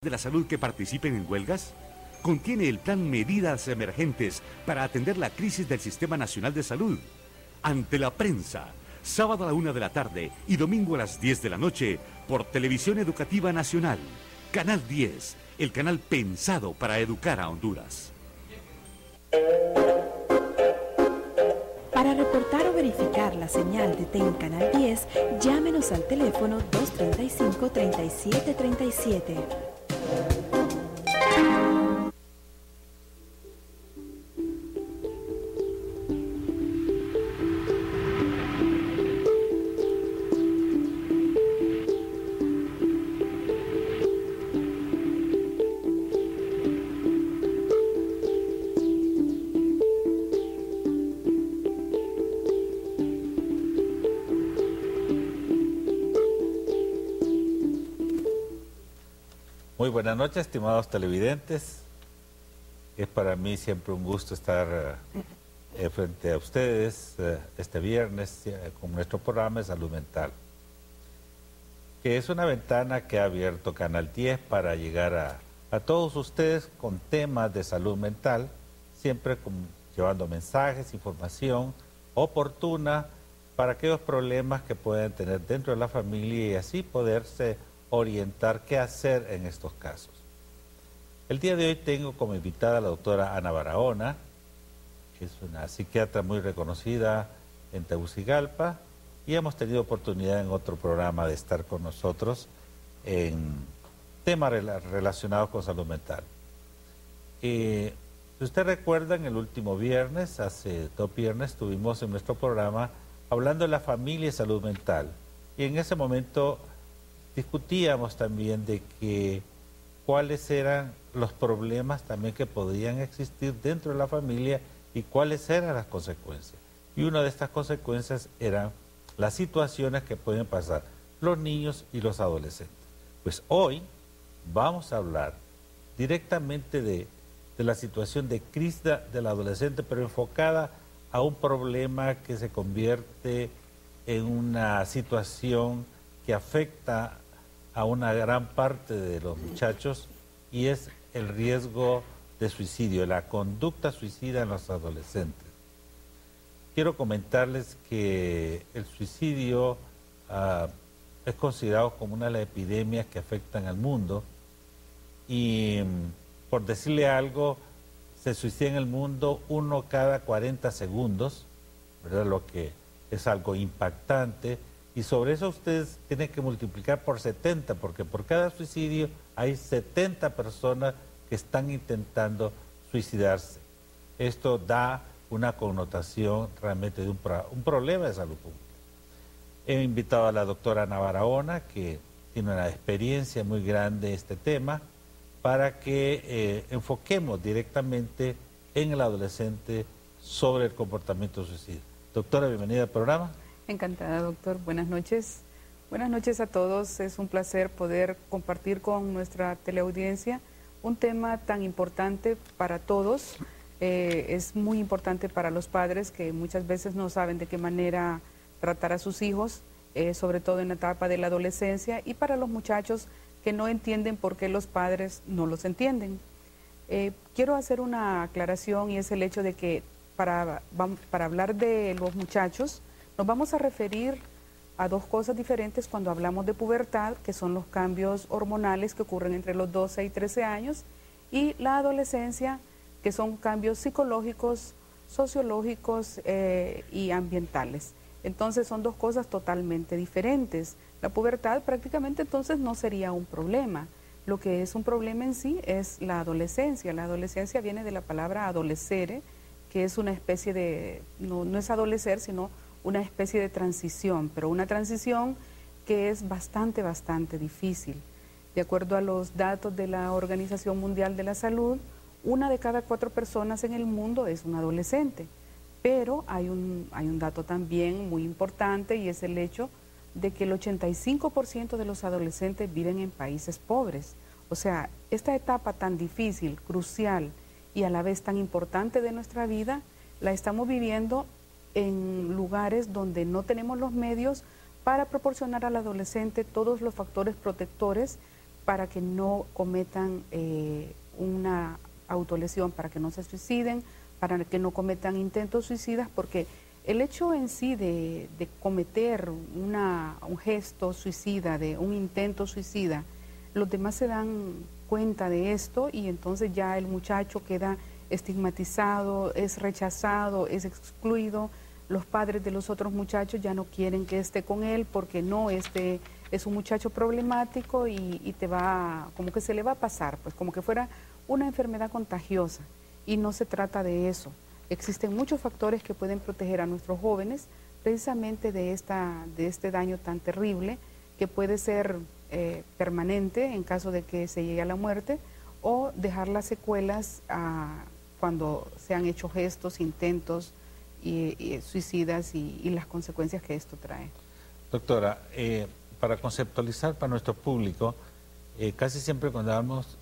de la salud que participen en huelgas? Contiene el plan Medidas Emergentes para atender la crisis del Sistema Nacional de Salud. Ante la prensa, sábado a la 1 de la tarde y domingo a las 10 de la noche por Televisión Educativa Nacional. Canal 10, el canal pensado para educar a Honduras. Para reportar o verificar la señal de TEN Canal 10, llámenos al teléfono 235-3737. Muy buenas noches, estimados televidentes. Es para mí siempre un gusto estar frente a ustedes este viernes con nuestro programa de salud mental, que es una ventana que ha abierto Canal 10 para llegar a todos ustedes con temas de salud mental, siempre llevando mensajes, información oportuna para aquellos problemas que pueden tener dentro de la familia y así poderse orientar qué hacer en estos casos. El día de hoy tengo como invitada a la doctora Ana Barahona, que es una psiquiatra muy reconocida en Tegucigalpa, y hemos tenido oportunidad en otro programa de estar con nosotros en temas relacionados con salud mental. Si usted recuerda, en el último viernes, hace 2 viernes, estuvimos en nuestro programa hablando de la familia y salud mental, y en ese momento discutíamos también de que cuáles eran los problemas también que podían existir dentro de la familia y cuáles eran las consecuencias. Y una de estas consecuencias eran las situaciones que pueden pasar los niños y los adolescentes. Pues hoy vamos a hablar directamente de la situación de crisis del adolescente, pero enfocada a un problema que se convierte en una situación que afecta a una gran parte de los muchachos, y es el riesgo de suicidio, la conducta suicida en los adolescentes. Quiero comentarles que el suicidio es considerado como una de las epidemias que afectan al mundo, y por decirle algo, se suicida en el mundo 1 cada 40 segundos, ¿verdad? Lo que es algo impactante. Y sobre eso ustedes tienen que multiplicar por 70, porque por cada suicidio hay 70 personas que están intentando suicidarse. Esto da una connotación realmente de un problema de salud pública. He invitado a la doctora Ana Barahona, que tiene una experiencia muy grande en este tema, para que enfoquemos directamente en el adolescente sobre el comportamiento suicida. Doctora, bienvenida al programa. Encantada, doctor. Buenas noches. Buenas noches a todos. Es un placer poder compartir con nuestra teleaudiencia un tema tan importante para todos. Es muy importante para los padres que muchas veces no saben de qué manera tratar a sus hijos, sobre todo en la etapa de la adolescencia, y para los muchachos que no entienden por qué los padres no los entienden. Quiero hacer una aclaración, y es el hecho de que para hablar de los muchachos, nos vamos a referir a 2 cosas diferentes cuando hablamos de pubertad, que son los cambios hormonales que ocurren entre los 12 y 13 años, y la adolescencia, que son cambios psicológicos, sociológicos y ambientales. Entonces son 2 cosas totalmente diferentes. La pubertad prácticamente entonces no sería un problema. Lo que es un problema en sí es la adolescencia. La adolescencia viene de la palabra adolescere, que es una especie de, no es adolecer, sino una especie de transición, pero una transición que es bastante difícil. De acuerdo a los datos de la Organización Mundial de la Salud, 1 de cada 4 personas en el mundo es un adolescente, pero hay un dato también muy importante, y es el hecho de que el 85% de los adolescentes viven en países pobres. O sea, esta etapa tan difícil, crucial y a la vez tan importante de nuestra vida, la estamos viviendo en lugares donde no tenemos los medios para proporcionar al adolescente todos los factores protectores para que no cometan una autolesión, para que no se suiciden, para que no cometan intentos suicidas, porque el hecho en sí de cometer un gesto suicida, de un intento suicida, los demás se dan cuenta de esto y entonces ya el muchacho queda estigmatizado, es rechazado, es excluido. Los padres de los otros muchachos ya no quieren que esté con él porque no, este es un muchacho problemático y te va, como que se le va a pasar, pues como que fuera una enfermedad contagiosa, y no se trata de eso. Existen muchos factores que pueden proteger a nuestros jóvenes precisamente de este daño tan terrible que puede ser permanente en caso de que se llegue a la muerte o dejar las secuelas cuando se han hecho gestos, intentos y suicidas y las consecuencias que esto trae. Doctora, para conceptualizar para nuestro público, casi siempre cuando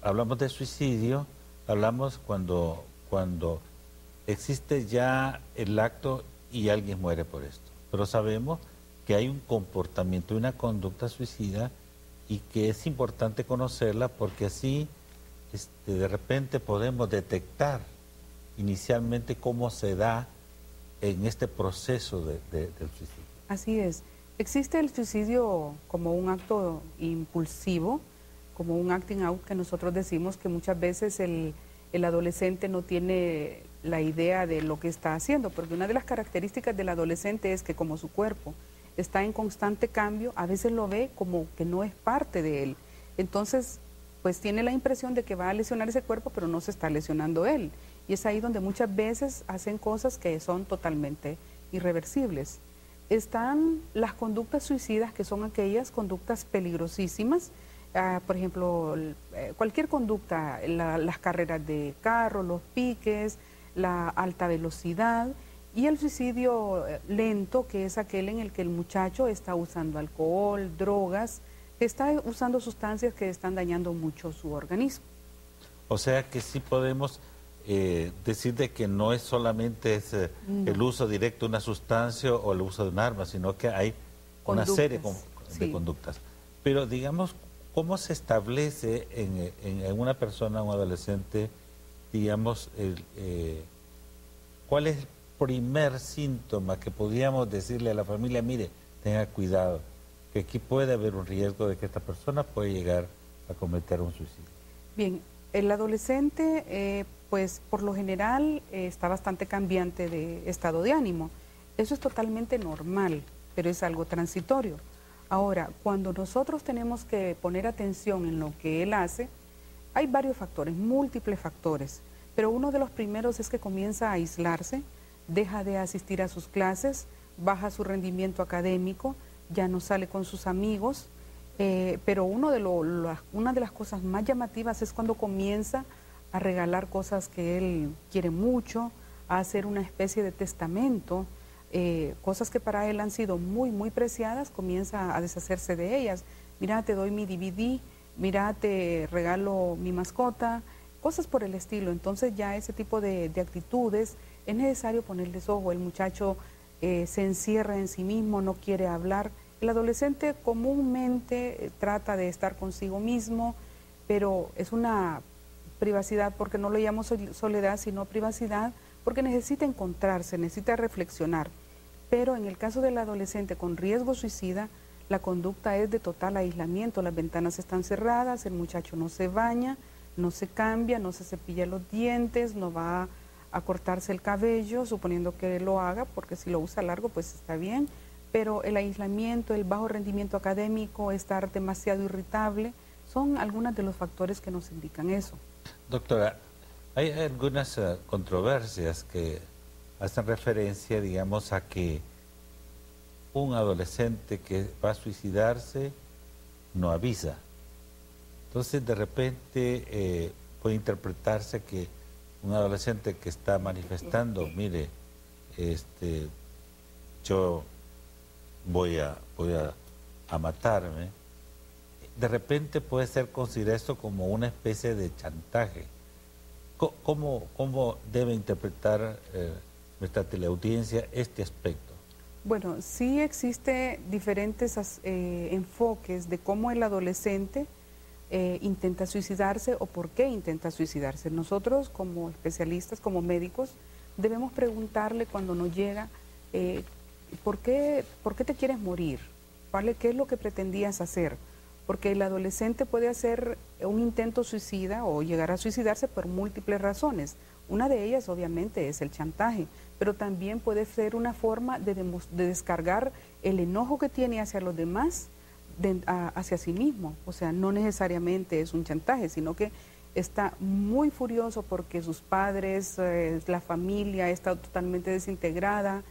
hablamos de suicidio, hablamos cuando existe ya el acto y alguien muere por esto. Pero sabemos que hay un comportamiento, una conducta suicida y que es importante conocerla porque así de repente podemos detectar inicialmente cómo se da en este proceso del suicidio. Así es. Existe el suicidio como un acto impulsivo, como un acting out, que nosotros decimos que muchas veces el adolescente no tiene la idea de lo que está haciendo, porque una de las características del adolescente es que como su cuerpo está en constante cambio, a veces lo ve como que no es parte de él. Entonces, pues tiene la impresión de que va a lesionar ese cuerpo, pero no se está lesionando él. Y es ahí donde muchas veces hacen cosas que son totalmente irreversibles. Están las conductas suicidas, que son aquellas conductas peligrosísimas. Por ejemplo, cualquier conducta, las carreras de carro, los piques, la alta velocidad, y el suicidio lento, que es aquel en el que el muchacho está usando alcohol, drogas, que está usando sustancias que están dañando mucho su organismo. O sea que sí podemos decir de que no es solamente el uso directo de una sustancia o el uso de un arma, sino que hay una serie de conductas. Pero digamos, ¿cómo se establece en una persona, un adolescente, digamos, cuál es el primer síntoma que podríamos decirle a la familia, mire, tenga cuidado, que aquí puede haber un riesgo de que esta persona puede llegar a cometer un suicidio? Bien, el adolescente, pues por lo general está bastante cambiante de estado de ánimo. Eso es totalmente normal, pero es algo transitorio. Ahora, cuando nosotros tenemos que poner atención en lo que él hace, hay varios factores, múltiples factores, pero uno de los primeros es que comienza a aislarse, deja de asistir a sus clases, baja su rendimiento académico, ya no sale con sus amigos, pero una de las cosas más llamativas es cuando comienza a regalar cosas que él quiere mucho, a hacer una especie de testamento, cosas que para él han sido muy, muy preciadas, comienza a deshacerse de ellas. Mira, te doy mi DVD, mira, te regalo mi mascota, cosas por el estilo. Entonces ya ese tipo de actitudes es necesario ponerles ojo. El muchacho se encierra en sí mismo, no quiere hablar. El adolescente comúnmente trata de estar consigo mismo, pero es una privacidad, porque no lo llamo soledad, sino privacidad, porque necesita encontrarse, necesita reflexionar. Pero en el caso del adolescente con riesgo suicida, la conducta es de total aislamiento, las ventanas están cerradas, el muchacho no se baña, no se cambia, no se cepilla los dientes, no va a cortarse el cabello, suponiendo que lo haga, porque si lo usa largo pues está bien, pero el aislamiento, el bajo rendimiento académico, estar demasiado irritable, son algunos de los factores que nos indican eso. Doctora, hay algunas controversias que hacen referencia, digamos, a que un adolescente que va a suicidarse no avisa. Entonces, de repente puede interpretarse que un adolescente que está manifestando, mire, yo voy a matarme, de repente puede ser considerado esto como una especie de chantaje. ¿Cómo debe interpretar nuestra teleaudiencia este aspecto? Bueno, sí existe diferentes enfoques de cómo el adolescente intenta suicidarse o por qué intenta suicidarse. Nosotros como especialistas, como médicos, debemos preguntarle cuando nos llega, ¿por qué te quieres morir? ¿Vale? ¿Qué es lo que pretendías hacer? Porque el adolescente puede hacer un intento suicida o llegar a suicidarse por múltiples razones. Una de ellas obviamente es el chantaje, pero también puede ser una forma de descargar el enojo que tiene hacia los demás hacia sí mismo. O sea, no necesariamente es un chantaje, sino que está muy furioso porque sus padres, la familia está totalmente desintegrada,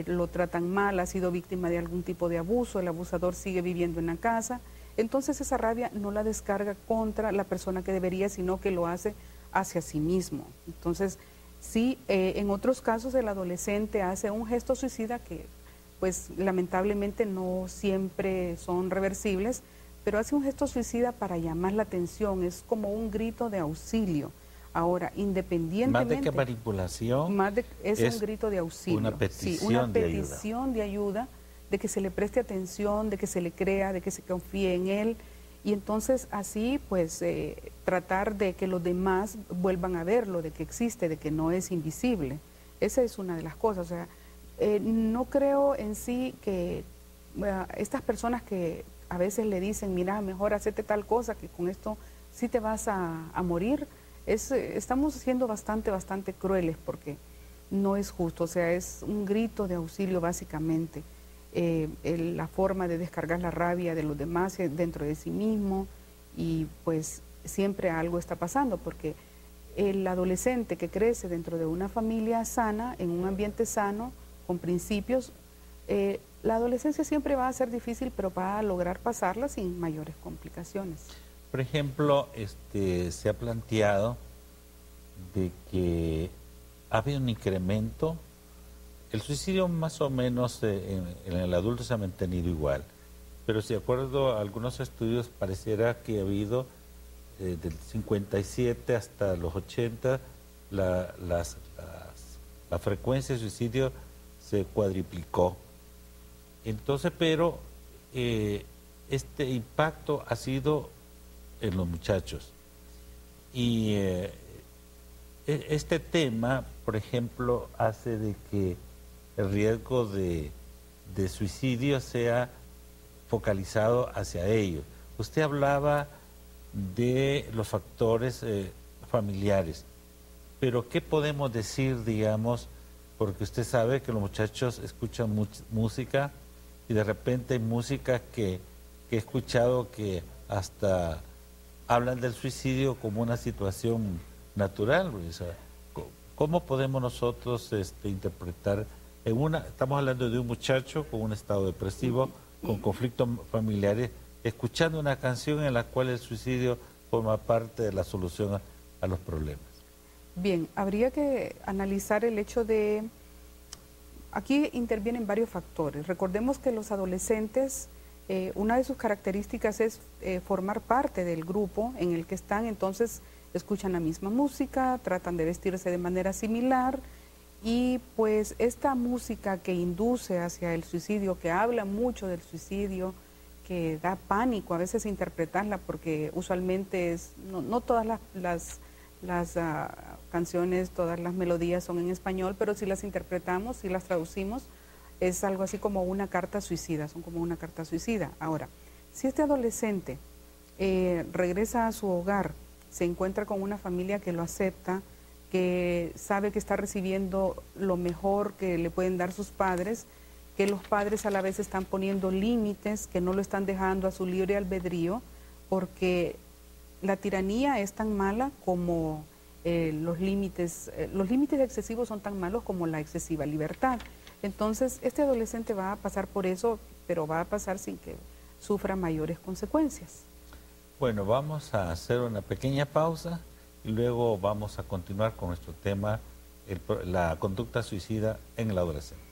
lo tratan mal, ha sido víctima de algún tipo de abuso, el abusador sigue viviendo en la casa. Entonces esa rabia no la descarga contra la persona que debería, sino que lo hace hacia sí mismo. Entonces, sí, en otros casos el adolescente hace un gesto suicida que pues lamentablemente no siempre son reversibles, pero hace un gesto suicida para llamar la atención, es como un grito de auxilio. Ahora, independientemente... Más de que manipulación, es un grito de auxilio. Una petición, sí, una petición de ayuda, de que se le preste atención, de que se le crea, de que se confíe en él. Y entonces así, pues, tratar de que los demás vuelvan a verlo, de que existe, de que no es invisible. Esa es una de las cosas. O sea, no creo en sí que estas personas que a veces le dicen, mira, mejor hacete tal cosa, que con esto sí te vas a morir, estamos siendo bastante crueles porque no es justo. O sea, es un grito de auxilio básicamente. La forma de descargar la rabia de los demás dentro de sí mismo, y pues siempre algo está pasando porque el adolescente que crece dentro de una familia sana, en un ambiente sano, con principios, la adolescencia siempre va a ser difícil, pero va a lograr pasarla sin mayores complicaciones. Por ejemplo, se ha planteado de que ha habido un incremento. El suicidio más o menos en el adulto se ha mantenido igual, pero si de acuerdo a algunos estudios pareciera que ha habido del 57 hasta los 80 la frecuencia de suicidio se cuadriplicó. Entonces, pero este impacto ha sido en los muchachos. Y este tema, por ejemplo, hace de que el riesgo de suicidio sea focalizado hacia ellos. Usted hablaba de los factores familiares, pero ¿qué podemos decir, digamos, porque usted sabe que los muchachos escuchan música y de repente hay música que he escuchado que hasta hablan del suicidio como una situación natural? O sea, ¿cómo podemos nosotros interpretar estamos hablando de un muchacho con un estado depresivo, con conflictos familiares, escuchando una canción en la cual el suicidio forma parte de la solución a los problemas? Bien, habría que analizar el hecho de... Aquí intervienen varios factores. Recordemos que los adolescentes, una de sus características es formar parte del grupo en el que están, entonces escuchan la misma música, tratan de vestirse de manera similar, y pues esta música que induce hacia el suicidio, que habla mucho del suicidio, que da pánico a veces interpretarla, porque usualmente no todas las canciones, todas las melodías son en español, pero si las interpretamos, si las traducimos, es algo así como una carta suicida, son como una carta suicida. Ahora, si este adolescente regresa a su hogar, se encuentra con una familia que lo acepta, que sabe que está recibiendo lo mejor que le pueden dar sus padres, que los padres a la vez están poniendo límites, que no lo están dejando a su libre albedrío, porque la tiranía es tan mala como los límites excesivos son tan malos como la excesiva libertad. Entonces, este adolescente va a pasar por eso, pero va a pasar sin que sufra mayores consecuencias. Bueno, vamos a hacer una pequeña pausa y luego vamos a continuar con nuestro tema, la conducta suicida en el adolescente.